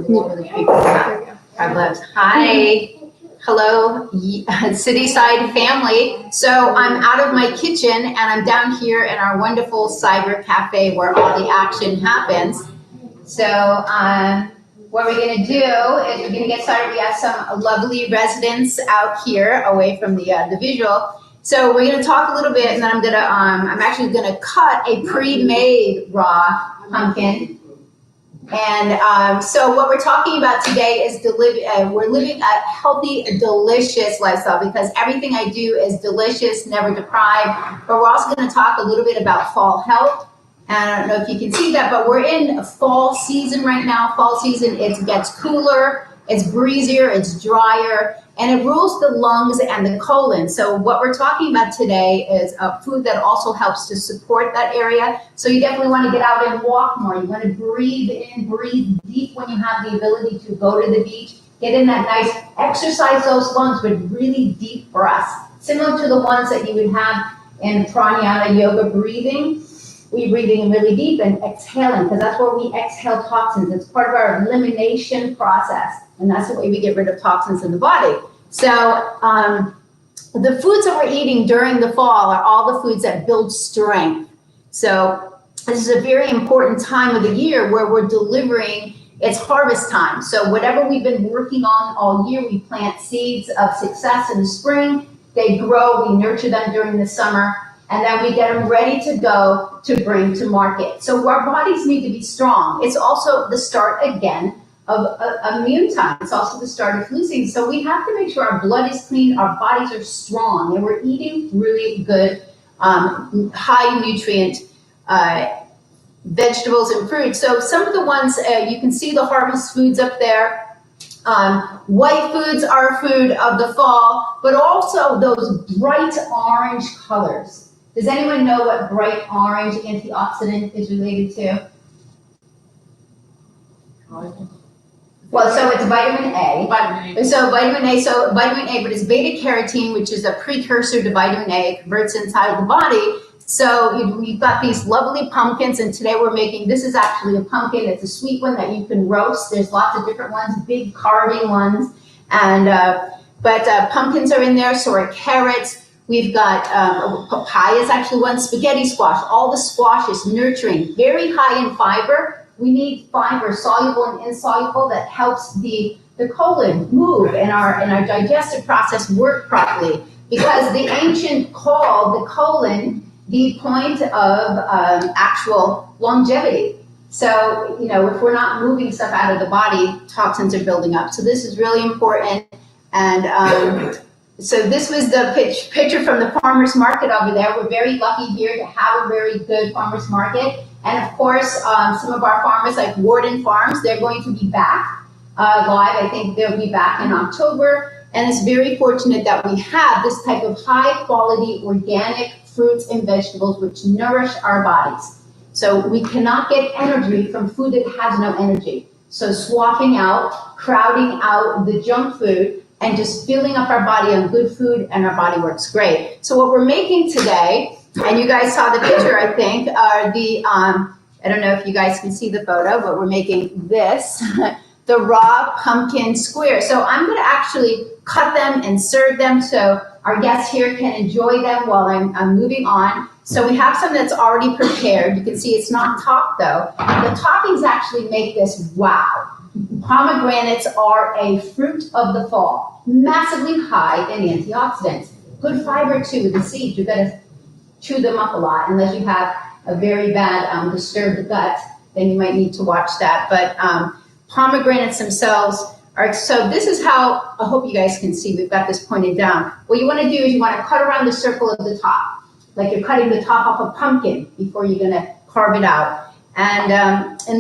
over the people. God bless. Hi. Hello, Cityside family. So I'm out of my kitchen and I'm down here in our wonderful cyber cafe where all the action happens. So what we're going to do is we're going to get started. We have some lovely residents out here away from the visual. So we're going to talk a little bit, and then I'm actually going to cut a pre-made raw pumpkin. And so what we're talking about today is we're living a healthy, delicious lifestyle, because everything I do is delicious, never deprived. But we're also going to talk a little bit about fall health. And I don't know if you can see that, but we're in fall season right now. Fall season, it gets cooler, it's breezier, it's drier, and it rules the lungs and the colon. So what we're talking about today is a food that also helps to support that area. So you definitely want to get out and walk more. You want to breathe in, breathe deep when you have the ability to go to the beach. Get in that nice, exercise those lungs with really deep breaths, similar to the ones that you would have in pranayama yoga breathing. We're breathing in really deep and exhaling, because that's where we exhale toxins. It's part of our elimination process, and that's the way we get rid of toxins in the body. So the foods that we're eating during the fall are all the foods that build strength. So this is a very important time of the year where we're delivering. It's harvest time. So whatever we've been working on all year, we plant seeds of success in the spring. They grow, we nurture them during the summer, and then we get them ready to go to bring to market. So our bodies need to be strong. It's also the start again of immune time. It's also the start of flu season. So we have to make sure our blood is clean, our bodies are strong, and we're eating really good, high nutrient vegetables and fruits. So some of the ones, you can see the harvest foods up there. White foods are food of the fall, but also those bright orange colors. Does anyone know what bright orange antioxidant is related to? Well, so it's vitamin A. So vitamin A, but it's beta carotene, which is a precursor to vitamin A. It converts inside the body. So you've got these lovely pumpkins, and today we're making, this is actually a pumpkin. It's a sweet one that you can roast. There's lots of different ones, big carving ones, and but pumpkins are in there. So are carrots. We've got papaya is actually one, spaghetti squash. All the squash is nurturing, very high in fiber. We need fiber, soluble and insoluble, that helps the colon move and our digestive process work properly. Because the ancient called the colon the point of actual longevity. So, if we're not moving stuff out of the body, toxins are building up. So this is really important. And so this was the picture from the farmer's market over there. We're very lucky here to have a very good farmer's market. And of course, some of our farmers like Warden Farms, they're going to be back live. I think they'll be back in October. And it's very fortunate that we have this type of high quality organic fruits and vegetables which nourish our bodies. So we cannot get energy from food that has no energy. So swapping out, crowding out the junk food, and just filling up our body on good food, and our body works great. So what we're making today, and you guys saw the picture, I think, are the, I don't know if you guys can see the photo, but we're making this, the raw pumpkin square. So I'm gonna actually cut them and serve them so our guests here can enjoy them while I'm moving on. So we have some that's already prepared. You can see it's not topped though. The toppings actually make this wow. Pomegranates are a fruit of the fall, massively high in antioxidants. Good fiber too with the seeds. You've got to chew them up a lot, unless you have a very bad disturbed gut, then you might need to watch that. But pomegranates themselves are, so this is how, I hope you guys can see, we've got this pointed down. What you want to do is you want to cut around the circle of the top, like you're cutting the top off a pumpkin before you're going to carve it out. And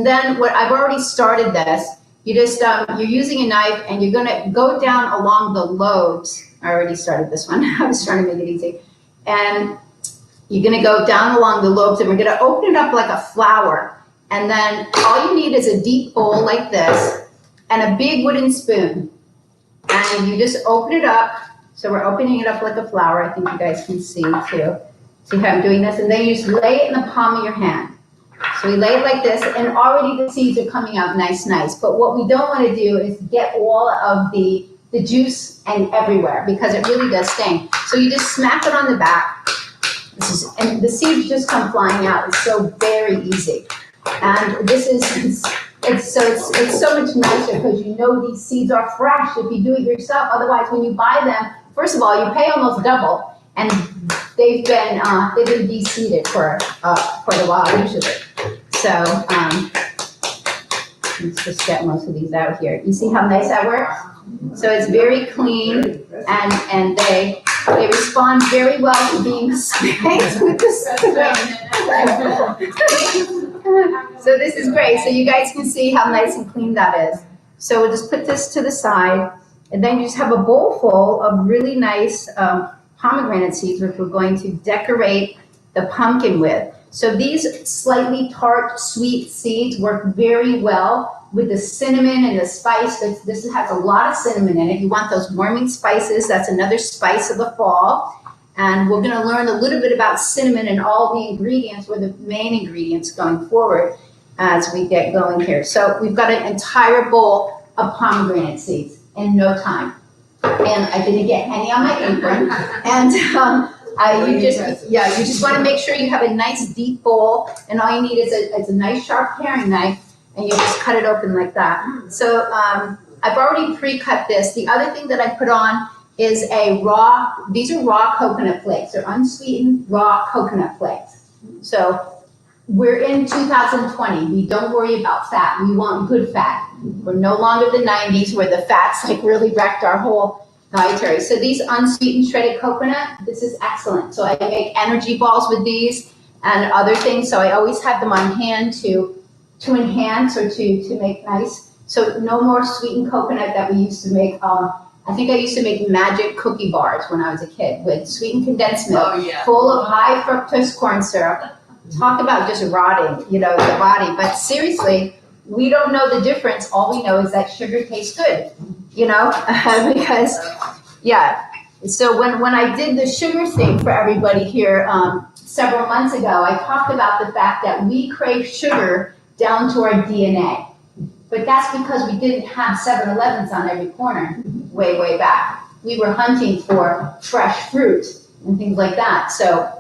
then what I've already started this, you just, you're using a knife and you're going to go down along the lobes. I already started this one. I was trying to make it easy. And you're going to go down along the lobes, and we're going to open it up like a flower. And then all you need is a deep bowl like this and a big wooden spoon. And you just open it up. So we're opening it up like a flower. I think you guys can see too. See how I'm doing this? And then you just lay it in the palm of your hand. So we lay it like this, and already the seeds are coming out nice. But what we don't want to do is get all of the juice and everywhere, because it really does sting. So you just smack it on the back, and the seeds just come flying out. It's so very easy. And this is, it's so much nicer because you know these seeds are fresh if you do it yourself. Otherwise, when you buy them, first of all, you pay almost double, and they've been de-seeded for quite a while usually. So let's just get most of these out here. You see how nice that works? So it's very clean, and they respond very well to being spanked with the spoon. So this is great. So you guys can see how nice and clean that is. So we'll just put this to the side, and then you just have a bowl full of really nice pomegranate seeds, which we're going to decorate the pumpkin with. So these slightly tart, sweet seeds work very well with the cinnamon and the spice. This has a lot of cinnamon in it. You want those warming spices. That's another spice of the fall. And we're going to learn a little bit about cinnamon and all the ingredients, or the main ingredients going forward as we get going here. So we've got an entire bowl of pomegranate seeds in no time. And I didn't get any on my apron. And you just want to make sure you have a nice deep bowl, and all you need is a nice sharp paring knife, and you just cut it open like that. So I've already pre-cut this. The other thing that I put on is these are raw coconut flakes. They're unsweetened raw coconut flakes. So we're in 2020. We don't worry about fat. We want good fat. We're no longer the 90s where the fats really wrecked our whole dietary. So these unsweetened shredded coconut, this is excellent. So I make energy balls with these and other things. So I always have them on hand to enhance or to make nice. So no more sweetened coconut that we used to make. I think I used to make magic cookie bars when I was a kid with sweetened condensed milk, full of high fructose corn syrup. Talk about just rotting, the body. But seriously, we don't know the difference. All we know is that sugar tastes good, because, So when I did the sugar thing for everybody here several months ago, I talked about the fact that we crave sugar down to our DNA. But that's because we didn't have 7-Elevens on every corner way back. We were hunting for fresh fruit and things like that. So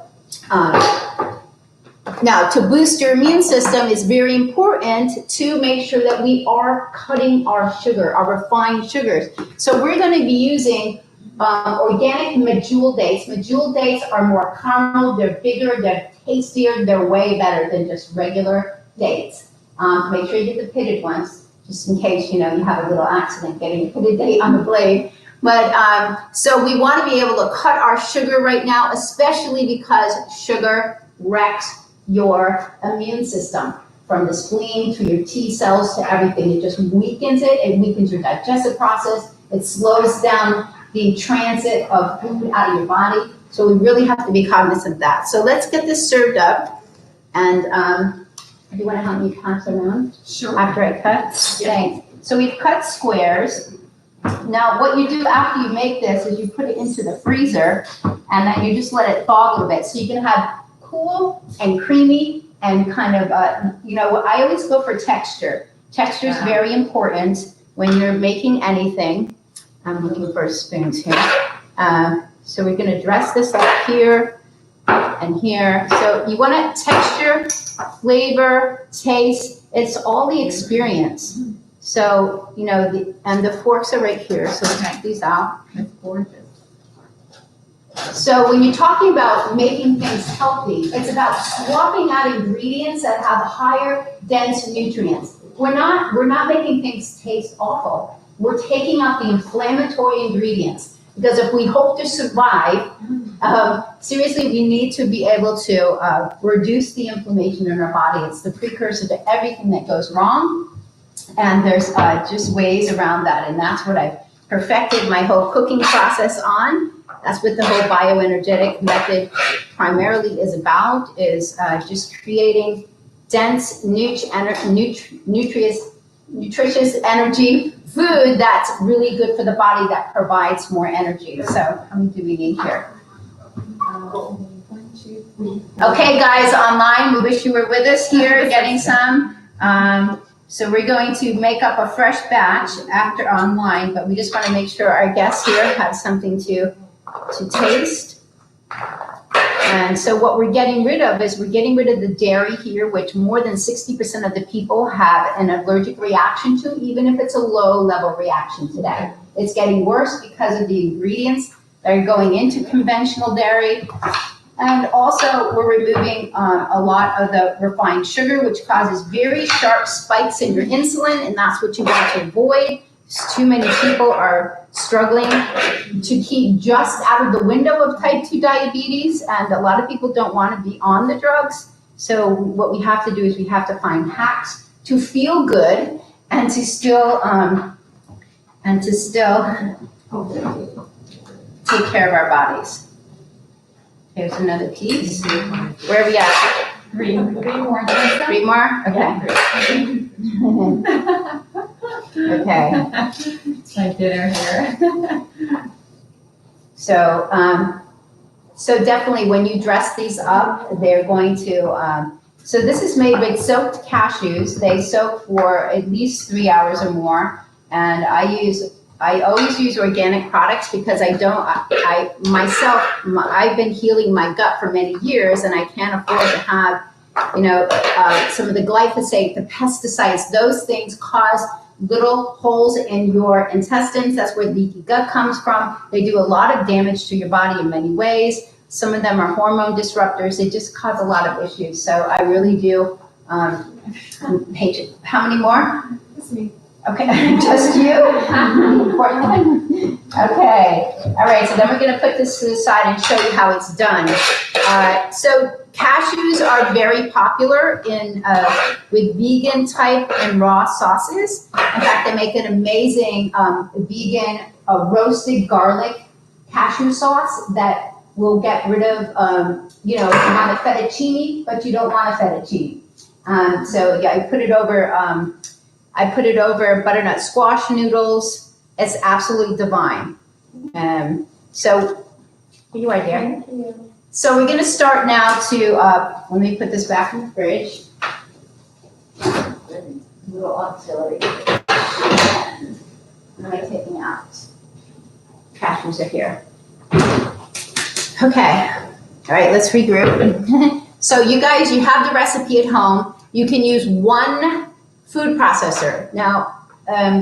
now, to boost your immune system is very important to make sure that we are cutting our sugar, our refined sugars. So we're going to be using organic medjool dates. Medjool dates are more caramel, they're bigger, they're tastier, they're way better than just regular dates. Make sure you get the pitted ones, just in case, you have a little accident getting a pitted date on the blade. But so we want to be able to cut our sugar right now, especially because sugar wrecks your immune system, from the spleen to your T cells to everything. It just weakens it. It weakens your digestive process. It slows down the transit of food out of your body. So we really have to be cognizant of that. So let's get this served up. And do you want to help me pass around? Sure. After I cut? Yeah. Thanks. So we've cut squares. Now what you do after you make this is you put it into the freezer, and then you just let it thaw a little bit. So you can have cool and creamy and kind of, I always go for texture. Texture is very important when you're making anything. I'm looking for spoons here. So we're going to dress this up here and here. So you want to texture, flavor, taste. It's all the experience. So, and the forks are right here. So check these out. That's gorgeous. So when you're talking about making things healthy, it's about swapping out ingredients that have higher dense nutrients. We're not making things taste awful. We're taking out the inflammatory ingredients, because if we hope to survive, seriously, we need to be able to reduce the inflammation in our body. It's the precursor to everything that goes wrong, and there's just ways around that, and that's what I've perfected my whole cooking process on. That's what the whole bioenergetic method primarily is about, is just creating dense, nutritious energy food that's really good for the body, that provides more energy. So how many do we need here? 1, 2, Okay, guys, online, we wish you were with us here getting some. So we're going to make up a fresh batch after online, but we just want to make sure our guests here have something to taste. And so what we're getting rid of is we're getting rid of the dairy here, which more than 60% of the people have an allergic reaction to, even if it's a low-level reaction today. It's getting worse because of the ingredients that are going into conventional dairy. And also, we're removing a lot of the refined sugar, which causes very sharp spikes in your insulin, and that's what you want to avoid. Too many people are struggling to keep just out of the window of type 2 diabetes, and a lot of people don't want to be on the drugs. So what we have to do is we have to find hacks to feel good and to still take care of our bodies. Here's another piece. Where are we at? Three more. Three more? Okay. Okay. It's my dinner here. So definitely when you dress these up, they're going to, so this is made with soaked cashews. They soak for at least 3 hours or more. And I always use organic products because I've been healing my gut for many years, and I can't afford to have, some of the glyphosate, the pesticides. Those things cause little holes in your intestines. That's where leaky gut comes from. They do a lot of damage to your body in many ways. Some of them are hormone disruptors. They just cause a lot of issues. So I really do hate it. How many more? Just me. Okay, just you? Important one? Okay, all right, so then we're gonna put this to the side and show you how it's done. So cashews are very popular with vegan type and raw sauces. In fact, they make an amazing vegan roasted garlic cashew sauce that will get rid of, if you want a fettuccine, but you don't want a fettuccine. So yeah, I put it over butternut squash noodles. It's absolutely divine. So you are there. Thank you. So we're going to start now to, let me put this back in the fridge. A little auxiliary. And what am I taking out? Cashews are here. Okay. All right, let's regroup. So you guys, you have the recipe at home. You can use one food processor. Now,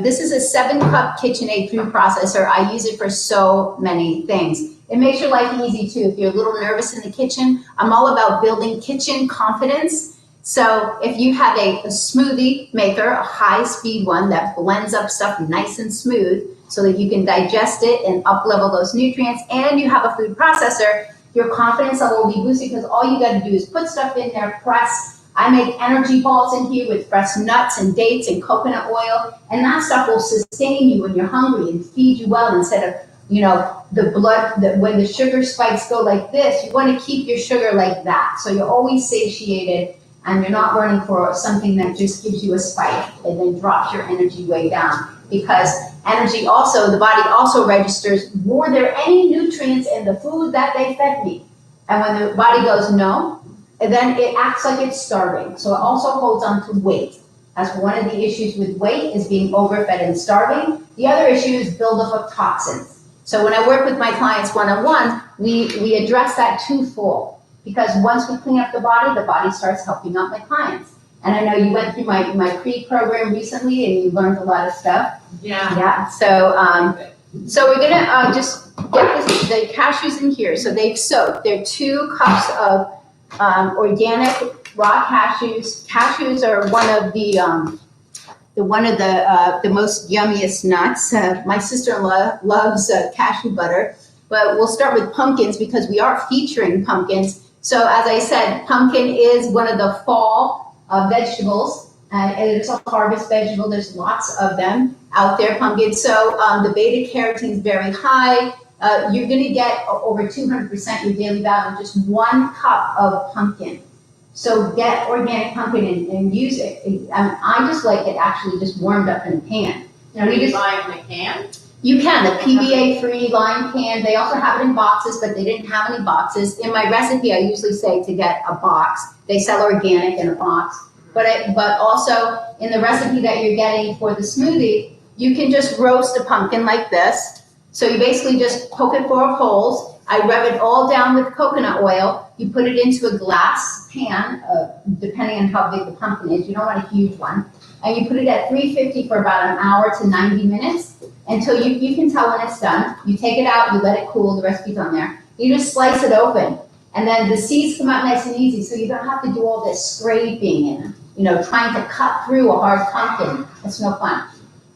this is a 7-cup KitchenAid food processor. I use it for so many things. It makes your life easy too. If you're a little nervous in the kitchen, I'm all about building kitchen confidence. So if you have a smoothie maker, a high-speed one that blends up stuff nice and smooth so that you can digest it and up-level those nutrients, and you have a food processor, your confidence level will be boosted because all you got to do is put stuff in there, press. I make energy balls in here with fresh nuts and dates and coconut oil, and that stuff will sustain you when you're hungry and feed you well instead of, the blood, when the sugar spikes go like this, you want to keep your sugar like that. So you're always satiated and you're not running for something that just gives you a spike and then drops your energy way down. Because energy also, the body also registers, were there any nutrients in the food that they fed me? And when the body goes, no, and then it acts like it's starving. So it also holds on to weight. That's one of the issues with weight, is being overfed and starving. The other issue is buildup of toxins. So when I work with my clients one-on-one, we address that twofold. Because once we clean up the body starts helping out my clients. And I know you went through my pre-program recently and you learned a lot of stuff. Yeah. So we're gonna just get the cashews in here. So they've soaked. They're 2 cups of organic raw cashews. Cashews are one of the most yummiest nuts. My sister-in-law loves cashew butter, but we'll start with pumpkins because we are featuring pumpkins. So as I said, pumpkin is one of the fall vegetables, and it's a harvest vegetable. There's lots of them out there, pumpkins. So the beta carotene is very high. You're going to get over 200% your daily value in just 1 cup of pumpkin. So get organic pumpkin and use it. I just like it actually just warmed up in a pan. Are you buying the can? You can, the PVA-free lime can, they also have it in boxes, but they didn't have any boxes. In my recipe, I usually say to get a box. They sell organic in a box. But also, in the recipe that you're getting for the smoothie, you can just roast a pumpkin like this. So you basically just poke it full of holes. I rub it all down with coconut oil. You put it into a glass pan, depending on how big the pumpkin is. You don't want a huge one. And you put it at 350 for about an hour to 90 minutes until you can tell when it's done. You take it out, you let it cool, the recipe's on there. You just slice it open. And then the seeds come out nice and easy, so you don't have to do all this scraping and trying to cut through a hard pumpkin. That's no fun.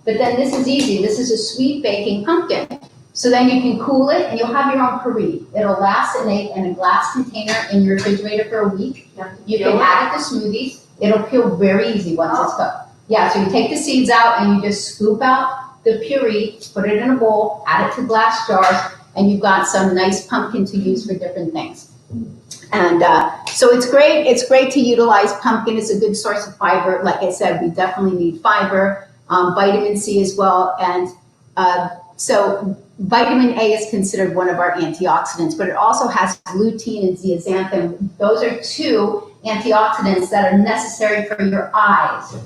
But then this is easy. This is a sweet baking pumpkin. So then you can cool it and you'll have your own puree. It'll last in a glass container in your refrigerator for a week. You can add it to smoothies. It'll peel very easy once it's cooked. Yeah, so you take the seeds out and you just scoop out the puree, put it in a bowl, add it to glass jars, and you've got some nice pumpkin to use for different things. And so it's great. It's great to utilize pumpkin. It's a good source of fiber. Like I said, we definitely need fiber, vitamin C as well. And so vitamin A is considered one of our antioxidants, but it also has lutein and zeaxanthin. Those are two antioxidants that are necessary for your eyes.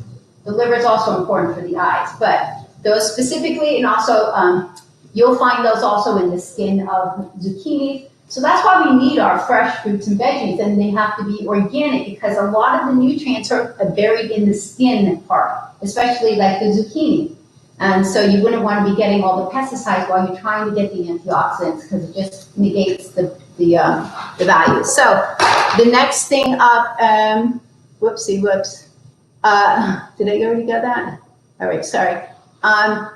The liver is also important for the eyes, but those specifically, and also you'll find those also in the skin of zucchini. So that's why we need our fresh fruits and veggies, and they have to be organic because a lot of the nutrients are buried in the skin part, especially like the zucchini. And so you wouldn't want to be getting all the pesticides while you're trying to get the antioxidants because it just negates the value. So the next thing up, whoops. Did I already get that? All right, sorry.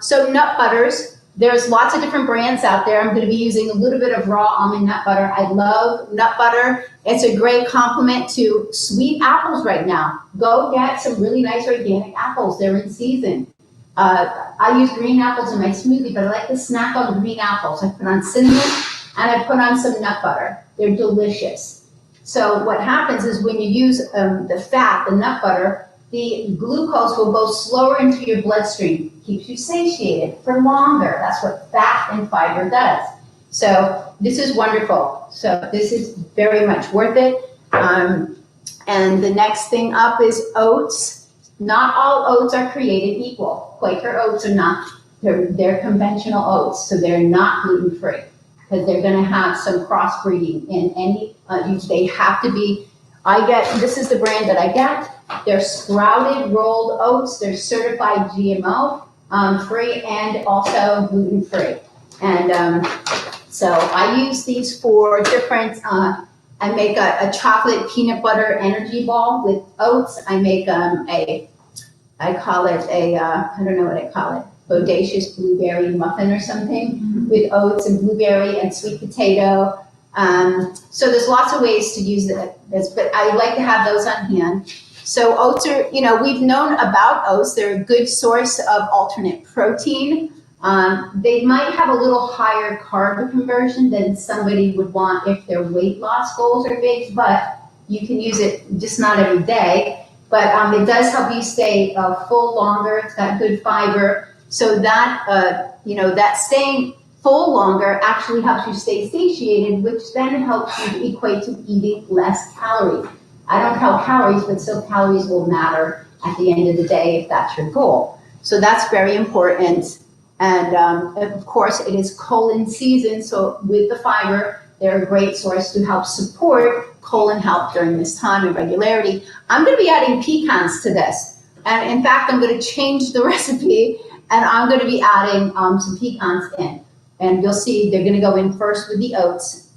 So nut butters. There's lots of different brands out there. I'm going to be using a little bit of raw almond nut butter. I love nut butter. It's a great complement to sweet apples right now. Go get some really nice organic apples. They're in season. I use green apples in my smoothie, but I like to snack on green apples. I put on cinnamon and I put on some nut butter. They're delicious. So what happens is when you use the fat, the nut butter, the glucose will go slower into your bloodstream, keeps you satiated for longer. That's what fat and fiber does. So this is wonderful. So this is very much worth it. And the next thing up is oats. Not all oats are created equal. Quaker oats are not. They're conventional oats, so they're not gluten-free because they're going to have some crossbreeding in any. They have to be. This is the brand that I get. They're sprouted rolled oats. They're certified GMO free and also gluten-free. And so I use these for different. I make a chocolate peanut butter energy ball with oats. I make I call it I don't know what I call it, bodacious blueberry muffin or something with oats and blueberry and sweet potato. So there's lots of ways to use this, but I like to have those on hand. So oats are, we've known about oats. They're a good source of alternate protein. They might have a little higher carb conversion than somebody would want if their weight loss goals are big, but you can use it just not every day. But it does help you stay full longer. It's got good fiber. So that, that staying full longer actually helps you stay satiated, which then helps you equate to eating less calories. I don't count calories, but still calories will matter at the end of the day if that's your goal. So that's very important. And of course, it is colon season. So with the fiber, they're a great source to help support colon health during this time and regularity. I'm going to be adding pecans to this. And in fact, I'm going to change the recipe and I'm going to be adding some pecans in. And you'll see they're going to go in first with the oats.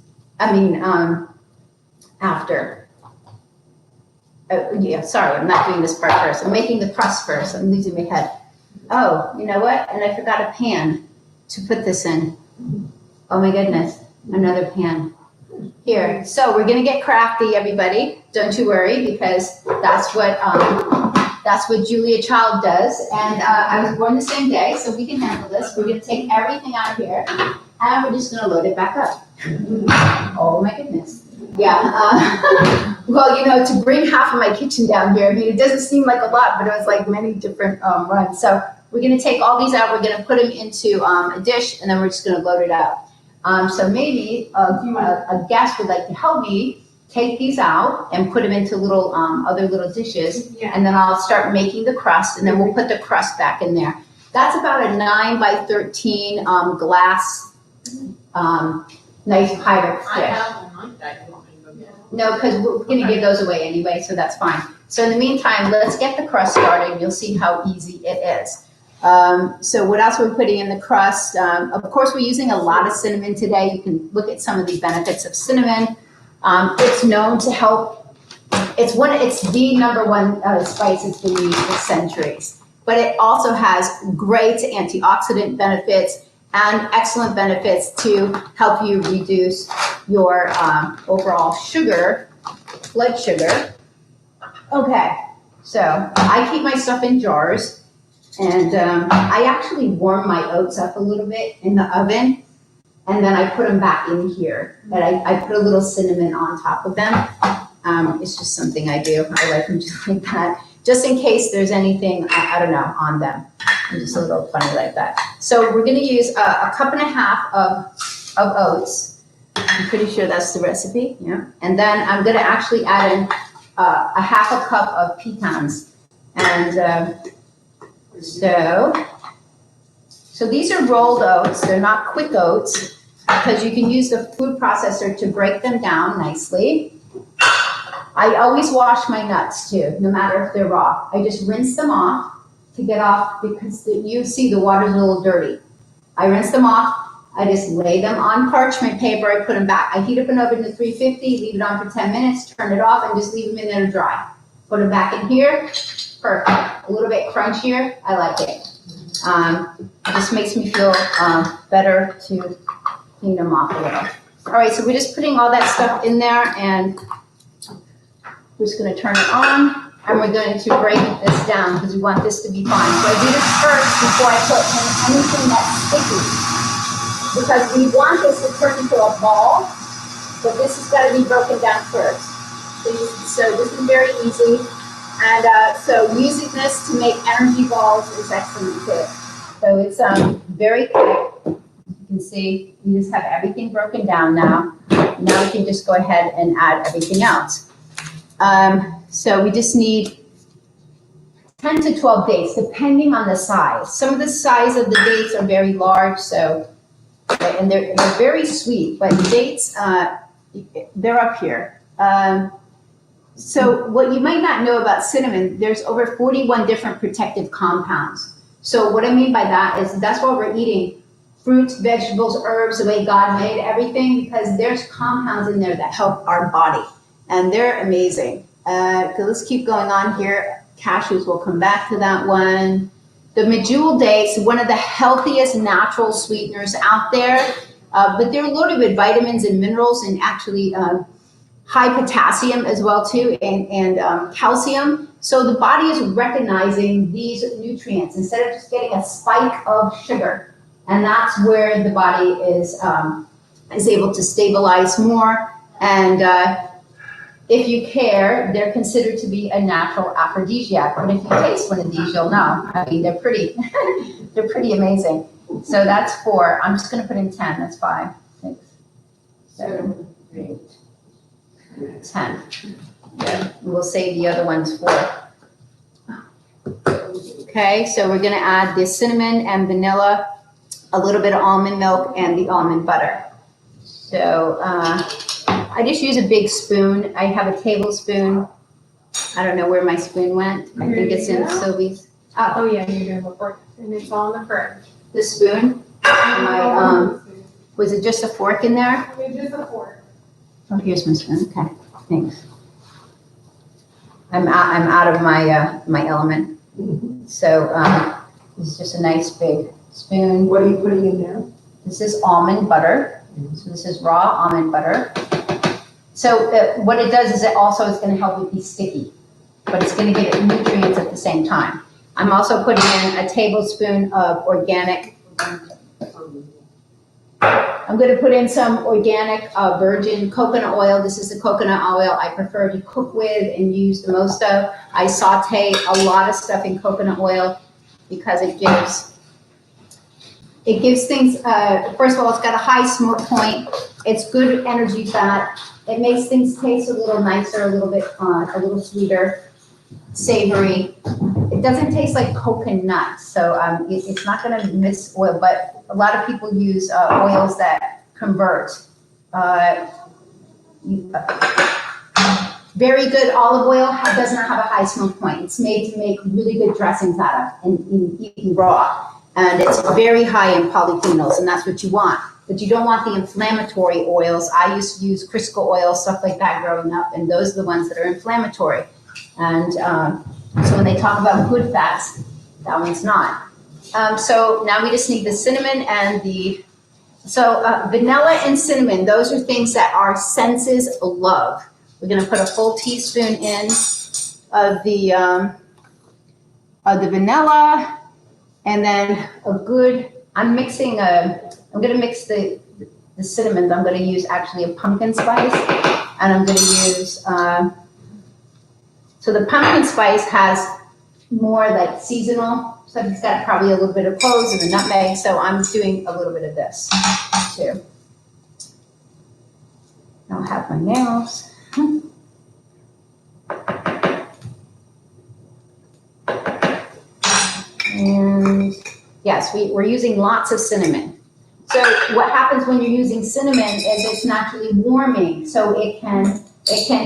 After. Sorry, I'm not doing this part first. I'm making the crust first. I'm losing my head. Oh, you know what? And I forgot a pan to put this in. Oh my goodness, another pan. Here, so we're gonna get crafty, everybody. Don't you worry, because that's what Julia Child does. And I was born the same day, so we can handle this. We're gonna take everything out of here, and we're just gonna load it back up. Oh my goodness. Yeah. Well, to bring half of my kitchen down here, it doesn't seem like a lot, but it was like many different runs. So we're gonna take all these out, we're gonna put them into a dish, and then we're just gonna load it up. So maybe a guest would like to help me take these out and put them into little other little dishes, and then I'll start making the crust, and then we'll put the crust back in there. That's about a 9 by 13 glass nice Pyrex dish. I have one like that. You want me to go get it? No, because we're gonna give those away anyway, so that's fine. So in the meantime, let's get the crust started. You'll see how easy it is. So what else are we putting in the crust? Of course, we're using a lot of cinnamon today. You can look at some of the benefits of cinnamon. It's known to help. It's the number one spice that's been used for centuries. But it also has great antioxidant benefits and excellent benefits to help you reduce your overall sugar, blood sugar. Okay, so I keep my stuff in jars, and I actually warm my oats up a little bit in the oven, and then I put them back in here. But I put a little cinnamon on top of them. It's just something I do. I like them just like that, just in case there's anything, I don't know, on them. I'm just a little funny like that. So we're gonna use a cup and a half of oats. I'm pretty sure that's the recipe, yeah. And then I'm gonna actually add in a half a cup of pecans. And so these are rolled oats. They're not quick oats because you can use the food processor to break them down nicely. I always wash my nuts too, no matter if they're raw. I just rinse them off to get off, because you see the water's a little dirty. I rinse them off. I just lay them on parchment paper. I put them back. I heat up an oven to 350, leave it on for 10 minutes, turn it off, and just leave them in there to dry. Put them back in here. Perfect. A little bit crunchier. I like it. It just makes me feel better to clean them off a little. All right, so we're just putting all that stuff in there, and we're just going to turn it on, and we're going to break this down because we want this to be fine. So I do this first before I put in anything that's sticky, because we want this to turn into a ball, but this has got to be broken down first. So this is very easy, and so using this to make energy balls is excellent too. So it's very quick. You can see you just have everything broken down now. Now we can just go ahead and add everything else. So we just need 10 to 12 dates, depending on the size. Some of the size of the dates are very large, so, and they're very sweet, but dates, they're up here. So what you might not know about cinnamon, there's over 41 different protective compounds. So what I mean by that is that's why we're eating fruits, vegetables, herbs, the way God made everything, because there's compounds in there that help our body. And they're amazing. So let's keep going on here. Cashews, we'll come back to that one. The medjool dates, one of the healthiest natural sweeteners out there, but they're loaded with vitamins and minerals, and actually high potassium as well too, and calcium. So the body is recognizing these nutrients instead of just getting a spike of sugar. And that's where the body is able to stabilize more. And if you care, they're considered to be a natural aphrodisiac. But if you taste one of these, you'll know. I mean, they're pretty, they're pretty amazing. So that's 4. I'm just going to put in 10. That's 5, 6, 7, 8, 10. Yeah. We'll save the other ones for. Okay, so we're going to add the cinnamon and vanilla, a little bit of almond milk, and the almond butter. So I just use a big spoon. I have a tablespoon. I don't know where my spoon went. I think it's in Sylvie's. Oh yeah, you're doing report, and it's all in the fridge. The spoon. Was it just a fork in there? It's just a fork. Oh, here's my spoon. Okay, thanks. I'm out of my my element. So this is just a nice big spoon. What are you putting in there? This is almond butter. So this is raw almond butter. So what it does is it also is going to help it be sticky, but it's going to give it nutrients at the same time. I'm also putting in a tablespoon of organic. I'm going to put in some organic virgin coconut oil. This is the coconut oil I prefer to cook with and use the most of. I saute a lot of stuff in coconut oil. because it gives things, first of all, it's got a high smoke point. It's good energy fat. It makes things taste a little nicer, a little sweeter, savory. It doesn't taste like coconut, so it's not going to miss oil. But a lot of people use oils that convert. Very good olive oil does not have a high smoke point. It's made to make really good dressings out of and eaten raw. And it's very high in polyphenols, and that's what you want. But you don't want the inflammatory oils. I used to use Crisco oil, stuff like that growing up, and those are the ones that are inflammatory. And so when they talk about good fats, that one's not. So now we just need the cinnamon and vanilla and cinnamon. Those are things that our senses love. We're going to put a full teaspoon in of the vanilla, and then I'm going to mix the cinnamon. I'm going to use actually a pumpkin spice, and I'm going to use, so the pumpkin spice has more like seasonal, so it's got probably a little bit of cloves and the nutmeg, so I'm doing a little bit of this too. I'll have my nails. And yes, we're using lots of cinnamon. So what happens when you're using cinnamon is it's naturally warming, so it can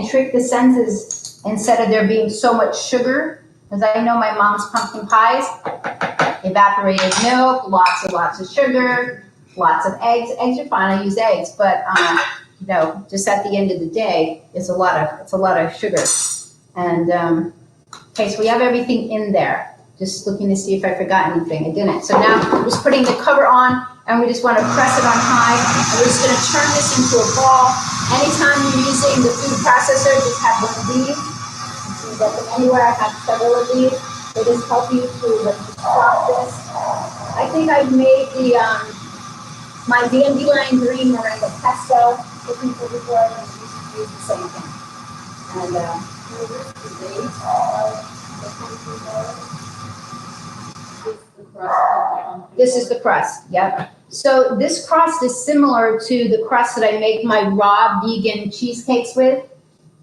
trick the senses instead of there being so much sugar. Because I know my mom's pumpkin pies, evaporated milk, lots of sugar, lots of eggs. Eggs are fine, I use eggs, but just at the end of the day, it's a lot of sugar. And okay, so we have everything in there. Just looking to see if I forgot anything. I didn't. So now we're just putting the cover on, and we just want to press it on high. And we're just going to turn this into a ball. Anytime you're using the food processor, just have one of these. You can get them anywhere. I have several of these. They just help you to chop this. I think I've made my dandelion green moringa pesto looking for before. I was used to use the same thing. And this is the crust, yep. So this crust is similar to the crust that I make my raw vegan cheesecakes with.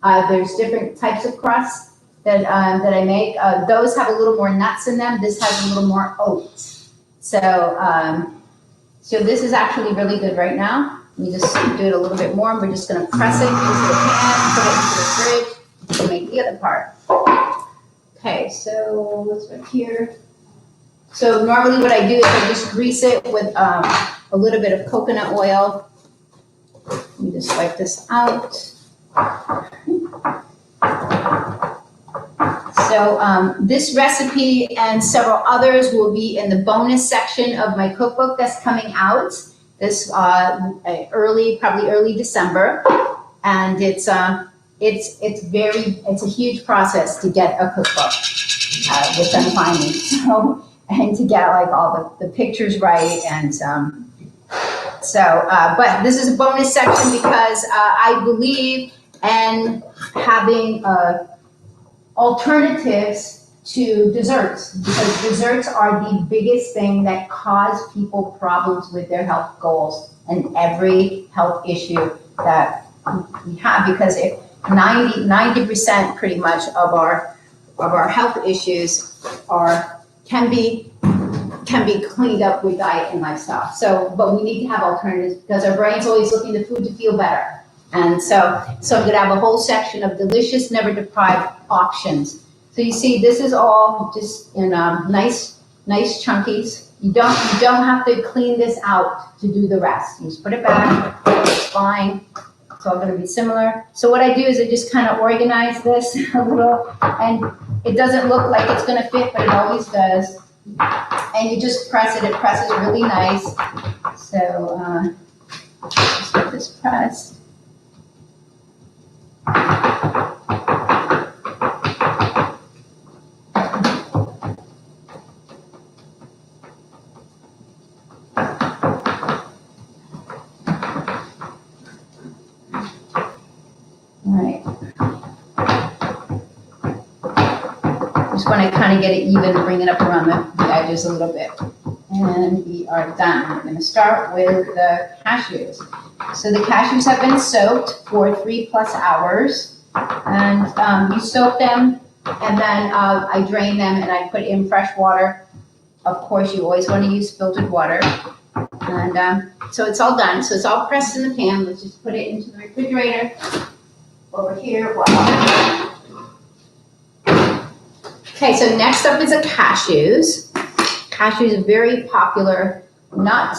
There's different types of crusts that I make. Those have a little more nuts in them. This has a little more oats. So this is actually really good right now. We just do it a little bit more, and we're just going to press it into the pan, put it into the fridge to make the other part. Okay, so let's go here. So normally what I do is I just grease it with a little bit of coconut oil. Let me just wipe this out. So this recipe and several others will be in the bonus section of my cookbook that's coming out this probably early December, and it's a huge process to get a cookbook, which I'm finding. So. And to get like all the pictures right, and but this is a bonus section because I believe in having alternatives to desserts, because desserts are the biggest thing that cause people problems with their health goals and every health issue that we have, because if 90% pretty much of our health issues can be cleaned up with diet and lifestyle. So, but we need to have alternatives because our brain's always looking to food to feel better. And so I'm going to have a whole section of delicious, never deprived options. So you see, this is all just in nice chunkies. You don't have to clean this out to do the rest. You just put it back. It's fine. It's all going to be similar. So what I do is I just kind of organize this a little, and it doesn't look like it's going to fit, but it always does. And you just press it. It presses really nice. So just get this pressed. Just want to kind of get it even, bring it up around the edges a little bit. And we are done. We're going to start with the cashews. So the cashews have been soaked for 3+ hours. And you soak them, and then I drain them and I put in fresh water. Of course, you always want to use filtered water. And so it's all done. So it's all pressed in the pan. Let's just put it into the refrigerator over here. Wow. Okay, so next up is the cashews. Cashews are very popular nut.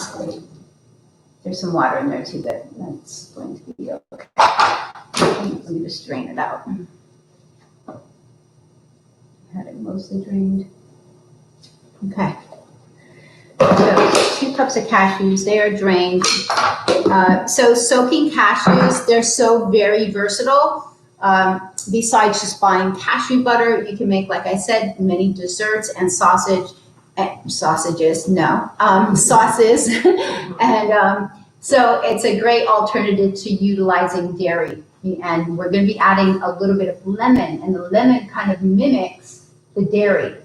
There's some water in there too, but that's going to be okay. Let me just drain it out. Had it mostly drained. Okay. So 2 cups of cashews, they are drained. So soaking cashews, they're so very versatile. Besides just buying cashew butter, you can make, like I said, many desserts and sausages. And so it's a great alternative to utilizing dairy. And we're going to be adding a little bit of lemon, and the lemon kind of mimics the dairy.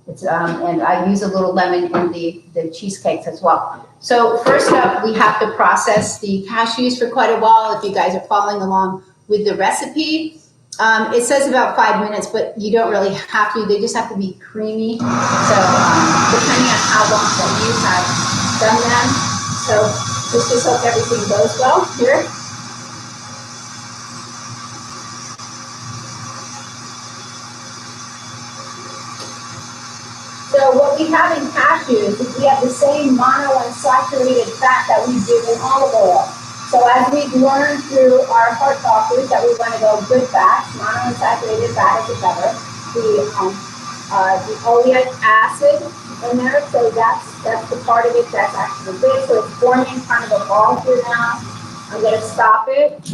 It's and I use a little lemon in the cheesecakes as well. So first up, we have to process the cashews for quite a while. If you guys are following along with the recipe, it says about 5 minutes, but you don't really have to. They just have to be creamy. So depending on how long that you have done them. So let's just hope everything goes well here. So what we have in cashews is we have the same monounsaturated fat that we do in olive oil. So as we've learned through our heart doctors that we want to go good fats, monounsaturated fat is better. The oleic acid in there, so that's the part of it that's actually good. So it's forming kind of a ball here now. I'm going to stop it.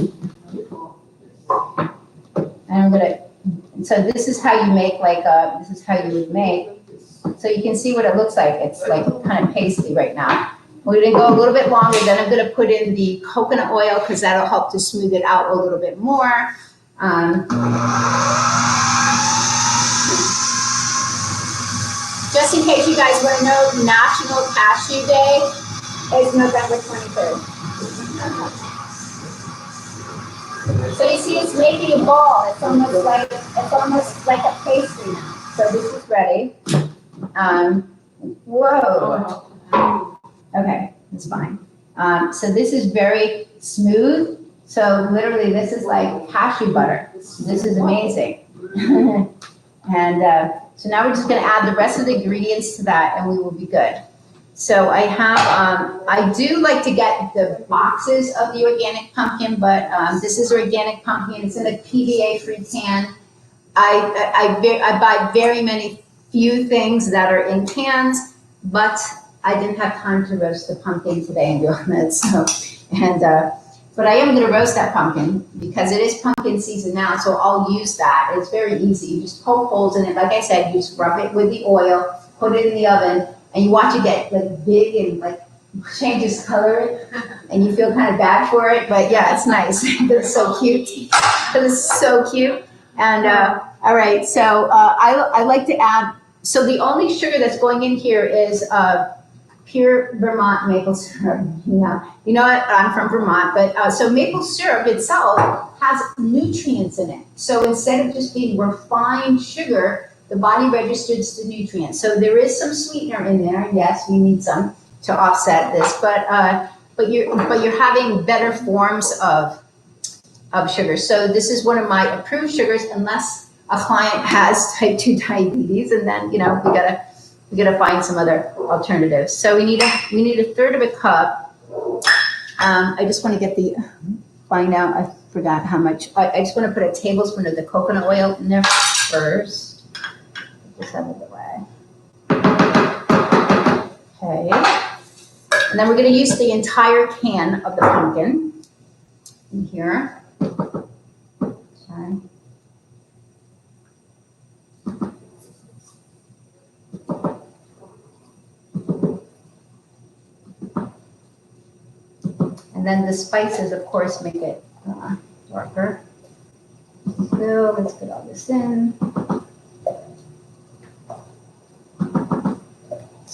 And I'm going to, so this is how you make this is how you would make. So you can see what it looks like. It's like kind of pasty right now. We're going to go a little bit longer. Then I'm going to put in the coconut oil because that'll help to smooth it out a little bit more. Just in case you guys want to know, National Cashew Day is November 23rd. So you see it's making a ball. It's almost like a pastry now. So this is ready. Whoa. Okay, that's fine. So this is very smooth. So literally this is like cashew butter. This is amazing. And so now we're just going to add the rest of the ingredients to that and we will be good. So I have, I do like to get the boxes of the organic pumpkin, but this is organic pumpkin. It's in a PVA-free can. I buy very many few things that are in cans, but I didn't have time to roast the pumpkin today and do it. So, but I am going to roast that pumpkin because it is pumpkin season now, so I'll use that. It's very easy. You just poke holes in it. Like I said, you just rub it with the oil, put it in the oven, and you watch it get like big and like changes color, and you feel kind of bad for it. But yeah, it's nice. It's so cute. It's so cute. And all right, so I like to add. So the only sugar that's going in here is pure Vermont maple syrup. You know what? I'm from Vermont, but so maple syrup itself has nutrients in it. So instead of just being refined sugar, the body registers the nutrients. So there is some sweetener in there. Yes, we need some to offset this, but you're having better forms of sugar. So this is one of my approved sugars, unless a client has type 2 diabetes, and then we gotta find some other alternatives. So we need a third of a cup. I just want to find out. I forgot how much. I just want to put a tablespoon of the coconut oil in there first. Put this out of the way. Okay. And then we're going to use the entire can of the pumpkin in here. Okay. And then the spices, of course, make it darker. So let's put all this in.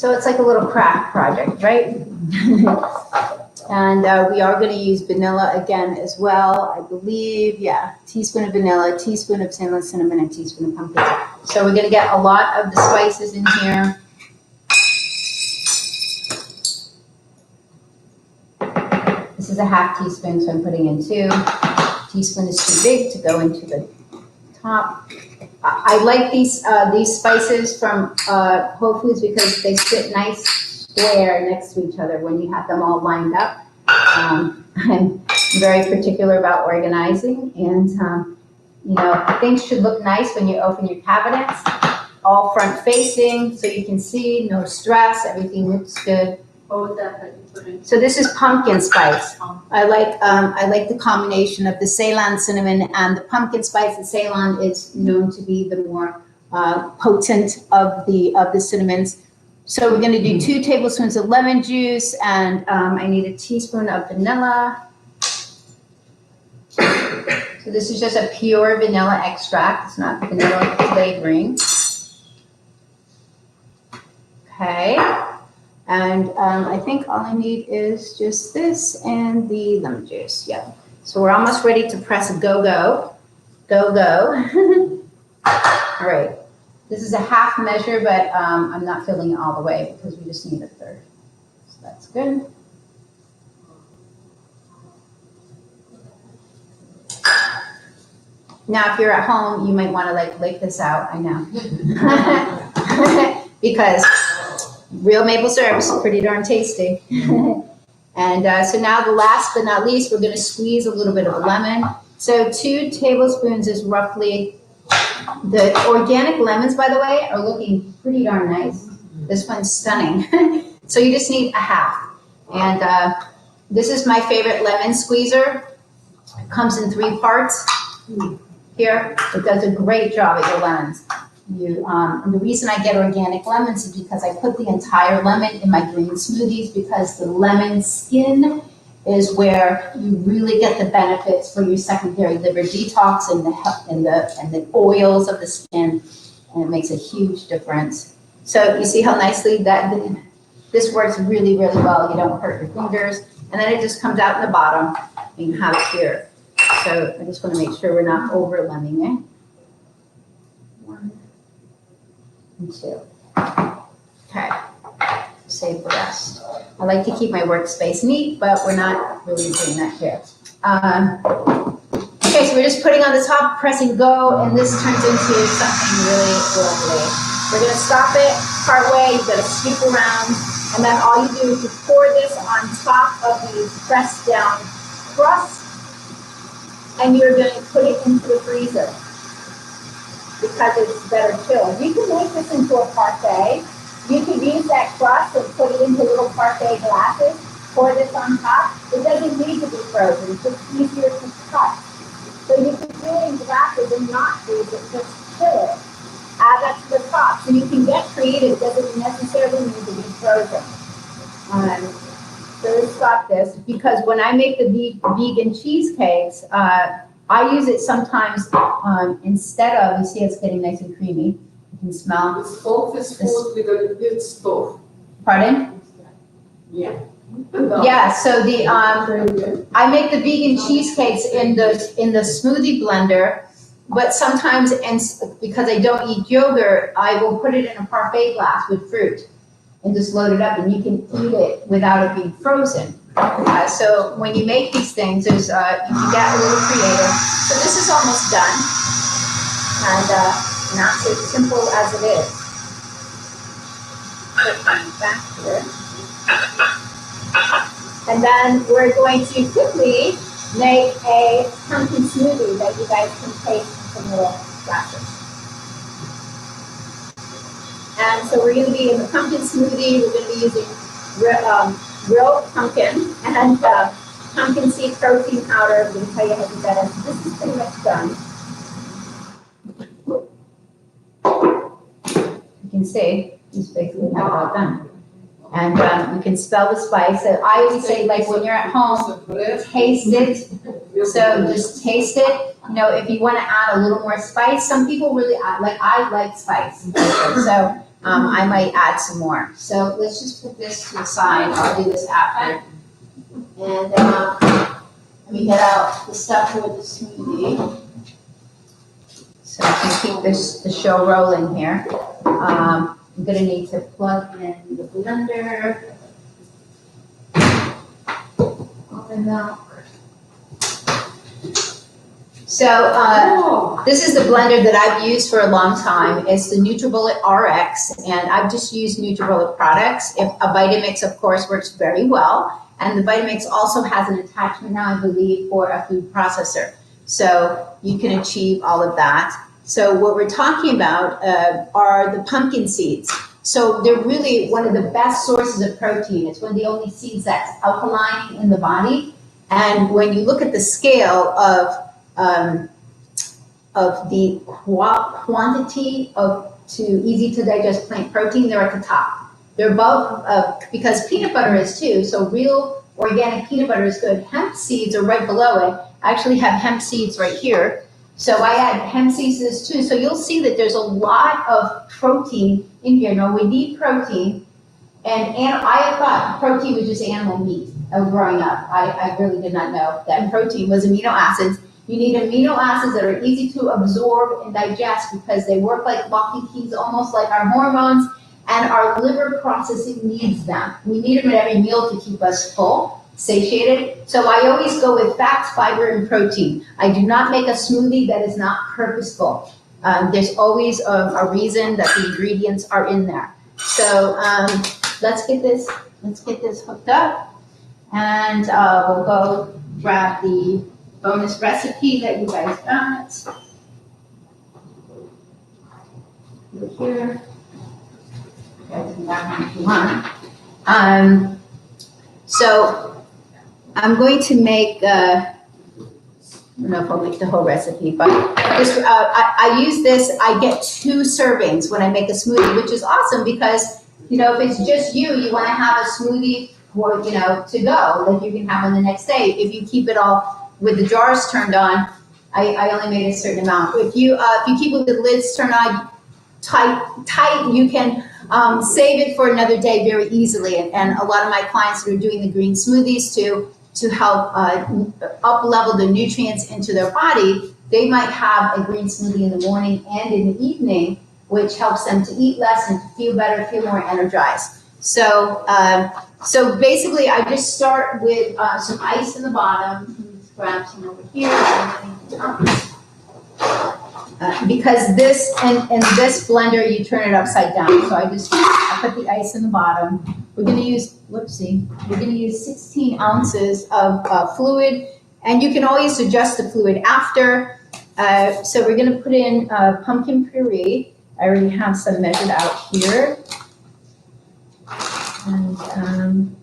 So it's like a little craft project, right? And we are going to use vanilla again as well, I believe. Yeah, teaspoon of vanilla, teaspoon of cinnamon, and teaspoon of pumpkin. So we're going to get a lot of the spices in here. This is a half teaspoon, so I'm putting in 2. Teaspoon is too big to go into the top. I like these spices from Whole Foods because they sit nice square next to each other when you have them all lined up. I'm very particular about organizing, and things should look nice when you open your cabinets, all front facing, so you can see, no stress, everything looks good. What was that you put in? So this is pumpkin spice. I like the combination of the Ceylon cinnamon and the pumpkin spice. The Ceylon is known to be the more potent of the cinnamons. So we're going to do 2 tablespoons of lemon juice, and I need a teaspoon of vanilla. So this is just a pure vanilla extract. It's not vanilla flavoring. Okay. And I think all I need is just this and the lemon juice. Yeah. So we're almost ready to press go. All right. This is a half measure, but I'm not filling it all the way because we just need a third. So that's good. Now, if you're at home, you might want to lake this out. I know. Because real maple syrup is pretty darn tasty. And so now the last but not least, we're going to squeeze a little bit of lemon. So 2 tablespoons is roughly, the organic lemons, by the way, are looking pretty darn nice. This one's stunning. So you just need a half. And this is my favorite lemon squeezer. It comes in 3 parts. Here, it does a great job at your lemons. And the reason I get organic lemons is because I put the entire lemon in my green smoothies, because the lemon skin is where you really get the benefits for your secondary liver detox and the oils of the skin, and it makes a huge difference. So you see how nicely this works really, really well. You don't hurt your fingers, and then it just comes out in the bottom, and you have it here. So I just want to make sure we're not over lemming it. 1 and 2. Okay, save the rest. I like to keep my workspace neat, but we're not really doing that here. Okay, so we're just putting on the top, pressing go, and this turns into something really lovely. We're gonna stop it partway, you gotta scoop around, and then all you do is you pour this on top of the pressed down crust, and you're gonna put it into the freezer, because it's better chilled. You can make this into a parfait. You can use that crust and put it into little parfait glasses, pour this on top. It doesn't need to be frozen, it's just easier to cut. So you can do it in glasses and not freeze it, just chill it. Add that to the top. So you can get creative, it doesn't necessarily need to be frozen. So let's stop this, because when I make the vegan cheesecakes, I use it sometimes instead of, you see it's getting nice and creamy. You can smell. The stove is full with a good stove. Pardon? Yeah. Yeah, so I make the vegan cheesecakes in the smoothie blender, but sometimes, because I don't eat yogurt, I will put it in a parfait glass with fruit and just load it up, and you can eat it without it being frozen. So when you make these things, you can get a little creative. So this is almost done, and that's as simple as it is. Put them back here. And then we're going to quickly make a pumpkin smoothie that you guys can taste from little glasses. And so we're going to be in the pumpkin smoothie. We're going to be using real pumpkin and pumpkin seed protein powder. I'm going to tell you how to do that. And this is pretty much done. You can see, it's basically how it's all done. And you can spell the spice. So I always say, like, when you're at home, taste it. So just taste it. You know, if you want to add a little more spice, some people really add, like, I like spice. So I might add some more. So let's just put this to the side. I'll do this after. And let me get out the stuff for the smoothie. So I can keep the show rolling here. I'm gonna need to plug in the blender. Almond milk. So this is the blender that I've used for a long time. It's the NutriBullet RX, and I've just used NutriBullet products. If a Vitamix, of course, works very well. And the Vitamix also has an attachment now, I believe, for a food processor. So you can achieve all of that. So what we're talking about are the pumpkin seeds. So they're really one of the best sources of protein. It's one of the only seeds that's alkaline in the body. And when you look at the scale of the quantity of easy to digest plant protein, they're at the top. They're above, because peanut butter is too, so real organic peanut butter is good. Hemp seeds are right below it. I actually have hemp seeds right here. So I add hemp seeds to this too. So you'll see that there's a lot of protein in here. Now we need protein, and I thought protein was just animal meat growing up. I really did not know that protein was amino acids. You need amino acids that are easy to absorb and digest because they work like locking keys, almost like our hormones. And our liver processing needs them. We need them at every meal to keep us full, satiated. So I always go with fats, fiber, and protein. I do not make a smoothie that is not purposeful. There's always a reason that the ingredients are in there. So let's get this hooked up, and we'll go grab the bonus recipe that you guys got. Over here. If you want. So I'm going to make, I don't know if I'll make the whole recipe, but this, I use this, I get 2 servings when I make a smoothie, which is awesome because, you know, if it's just you want to have a smoothie for, you know, to go, like you can have one the next day. If you keep it all with the jars turned on, I only made a certain amount. If you keep it with the lids turned on tight, you can save it for another day very easily. And a lot of my clients that are doing the green smoothies to help up level the nutrients into their body, they might have a green smoothie in the morning and in the evening, which helps them to eat less and to feel better, feel more energized. So basically I just start with some ice in the bottom. Let's grab some over here. Because this, in this blender, you turn it upside down. So I put the ice in the bottom. We're gonna use, we're gonna use 16 ounces of fluid, and you can always adjust the fluid after. So we're gonna put in pumpkin puree. I already have some measured out here. And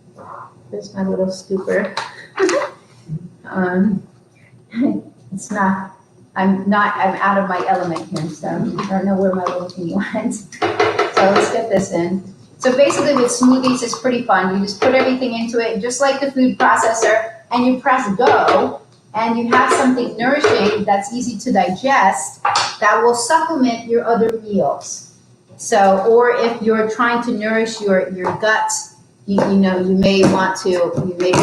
there's my little scooper. I'm out of my element here, so I don't know where my little thing went. So let's get this in. So basically with smoothies, it's pretty fun. You just put everything into it, just like the food processor, and you press go, and you have something nourishing that's easy to digest that will supplement your other meals. So, or if you're trying to nourish your guts, you may be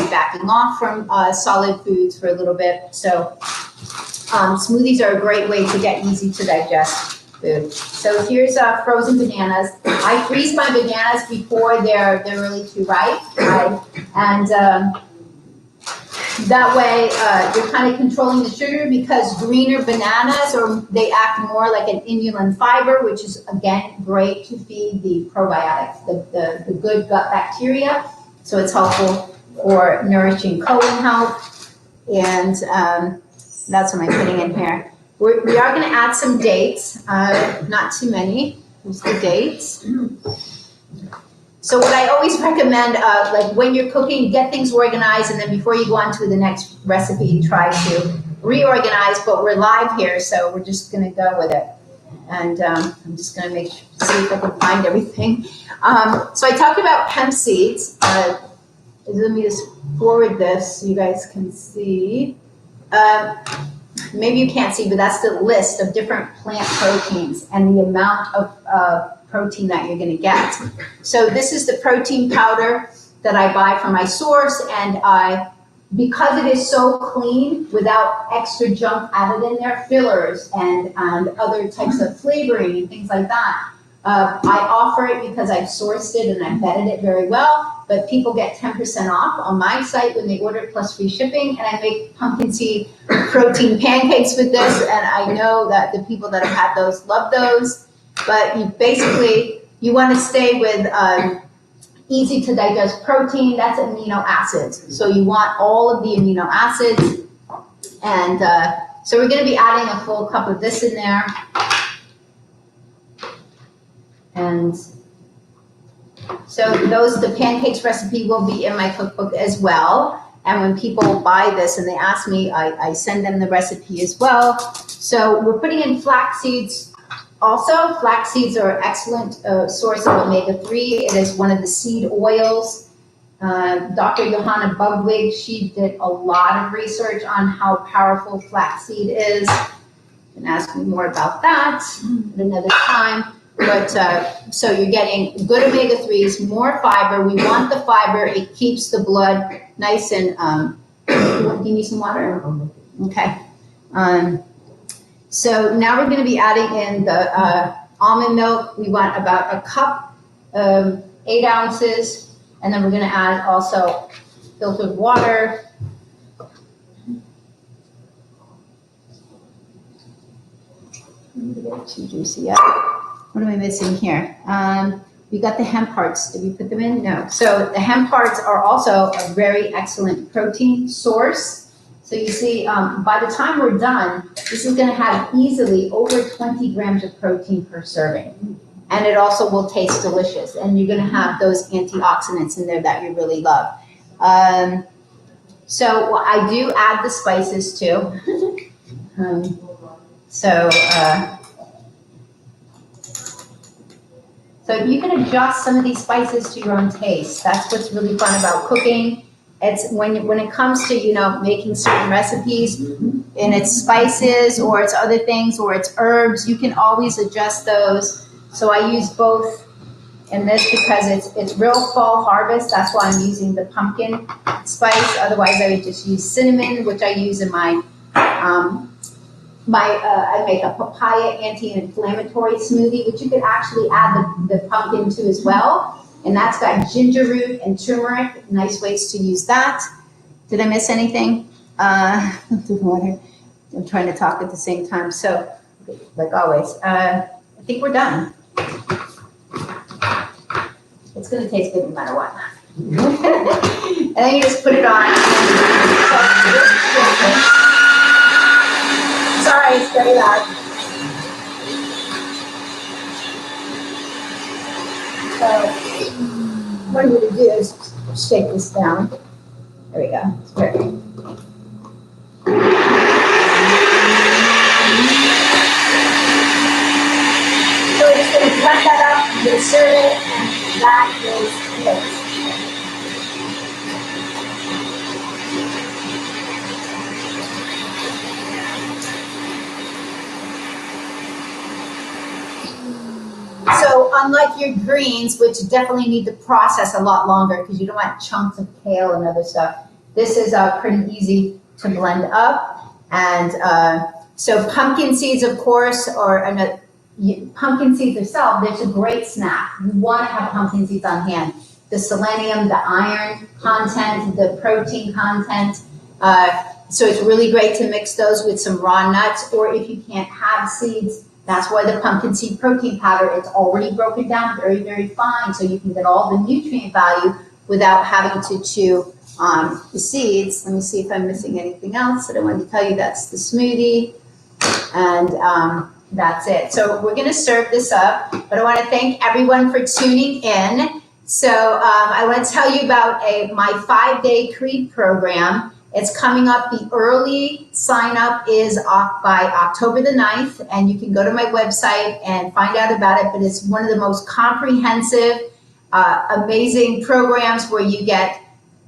backing off from solid foods for a little bit. So smoothies are a great way to get easy to digest food. So here's frozen bananas. I freeze my bananas before they're really too ripe, and that way you're kind of controlling the sugar, because greener bananas, they act more like an inulin fiber, which is again great to feed the probiotics, the good gut bacteria. So it's helpful for nourishing colon health, and that's what I'm putting in here. We are going to add some dates, not too many. Here's the dates. So what I always recommend, like when you're cooking, get things organized, and then before you go on to the next recipe, try to reorganize. But we're live here, so we're just going to go with it. And I'm just going to see if I can find everything. So I talked about hemp seeds. Let me just forward this so you guys can see. Maybe you can't see, but that's the list of different plant proteins and the amount of protein that you're gonna get. So this is the protein powder that I buy from my source, and because it is so clean without extra junk added in there, fillers and other types of flavoring and things like that, I offer it because I've sourced it and I've vetted it very well, but people get 10% off on my site when they order plus free shipping, and I make pumpkin seed protein pancakes with this, and I know that the people that have had those love those, but you want to stay with easy to digest protein. That's amino acids. So you want all of the amino acids. And so we're going to be adding a full cup of this in there. And so the pancakes recipe will be in my cookbook as well. And when people buy this and they ask me, I send them the recipe as well. So we're putting in flax seeds. Also, flax seeds are an excellent source of omega-3. It is one of the seed oils. Dr. Johanna Bugwig, she did a lot of research on how powerful flaxseed is. You can ask me more about that at another time. But so you're getting good omega-3s, more fiber. We want the fiber. It keeps the blood nice and, do you need some water? Okay. So now we're going to be adding in the almond milk. We want about a cup, 8 ounces, and then we're going to add also filtered water. Too juicy yet. What am I missing here? We got the hemp hearts. Did we put them in? No. So the hemp hearts are also a very excellent protein source. So you see, by the time we're done, this is going to have easily over 20 grams of protein per serving. And it also will taste delicious. And you're going to have those antioxidants in there that you really love. So I do add the spices too. So you can adjust some of these spices to your own taste. That's what's really fun about cooking. It's when it comes to, making certain recipes and it's spices or it's other things or it's herbs, you can always adjust those. So I use both in this because it's real fall harvest. That's why I'm using the pumpkin spice. Otherwise I would just use cinnamon, which I use in my, I make a papaya anti-inflammatory smoothie, which you could actually add the pumpkin to as well. And that's got ginger root and turmeric, nice ways to use that. Did I miss anything? Water. I'm trying to talk at the same time. So, like always, I think we're done. It's gonna taste good no matter what. And then you just put it on. Sorry, it's very loud. So, what I'm going to do is shake this down. There we go. It's very good. So we're just going to cut that up, I'm going to serve it, and that is it. So unlike your greens, which definitely need to process a lot longer because you don't want chunks of kale and other stuff, this is pretty easy to blend up. And so pumpkin seeds, of course, or pumpkin seeds themselves, there's a great snack. You want to have pumpkin seeds on hand. The selenium, the iron content, the protein content. So it's really great to mix those with some raw nuts, or if you can't have seeds, that's why the pumpkin seed protein powder, it's already broken down very, very fine, so you can get all the nutrient value without having to chew the seeds. Let me see if I'm missing anything else that I wanted to tell you. That's the smoothie, and that's it. So we're gonna serve this up, but I wanna thank everyone for tuning in. So I wanna tell you about my 5-day Creed program. It's coming up. The early sign up is by October the 9th, and you can go to my website and find out about it, but it's one of the most comprehensive, amazing programs where you get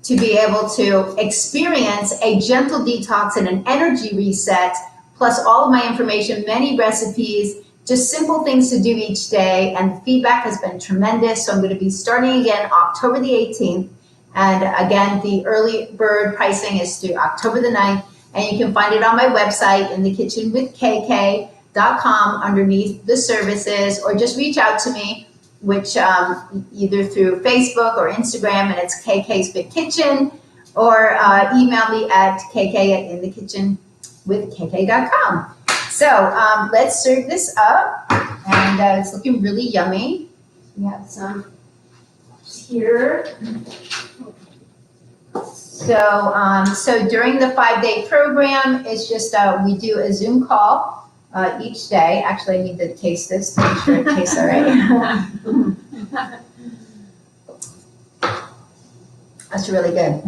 to be able to experience a gentle detox and an energy reset, plus all of my information, many recipes, just simple things to do each day, and the feedback has been tremendous. So I'm going to be starting again October the 18th. And again, the early bird pricing is through October the 9th. And you can find it on my website in the kitchenwithkk.com underneath the services, or just reach out to me, which either through Facebook or Instagram, and it's KK's Big Kitchen, or email me at kk@inthekitchenwithkk.com. So let's serve this up, and it's looking really yummy. We have some here. So during the 5-day program, it's just we do a Zoom call each day. Actually, I need to taste this to make sure it tastes all right. That's really good.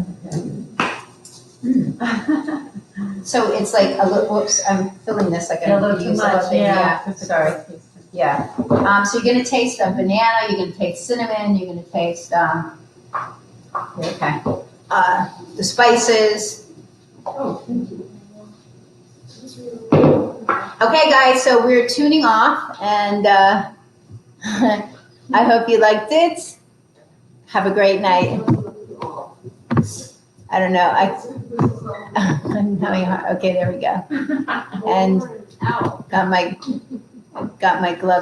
So it's like a little, whoops, I'm filling this like A little too use the whole much, thing. yeah. Sorry. Yeah. So you're gonna taste the banana, you're gonna taste cinnamon, you're gonna taste, the spices. Okay, guys, so we're tuning off, and I hope you liked it. Have a great night. I don't know, I'm having a hard, okay, there we go. And got my gloves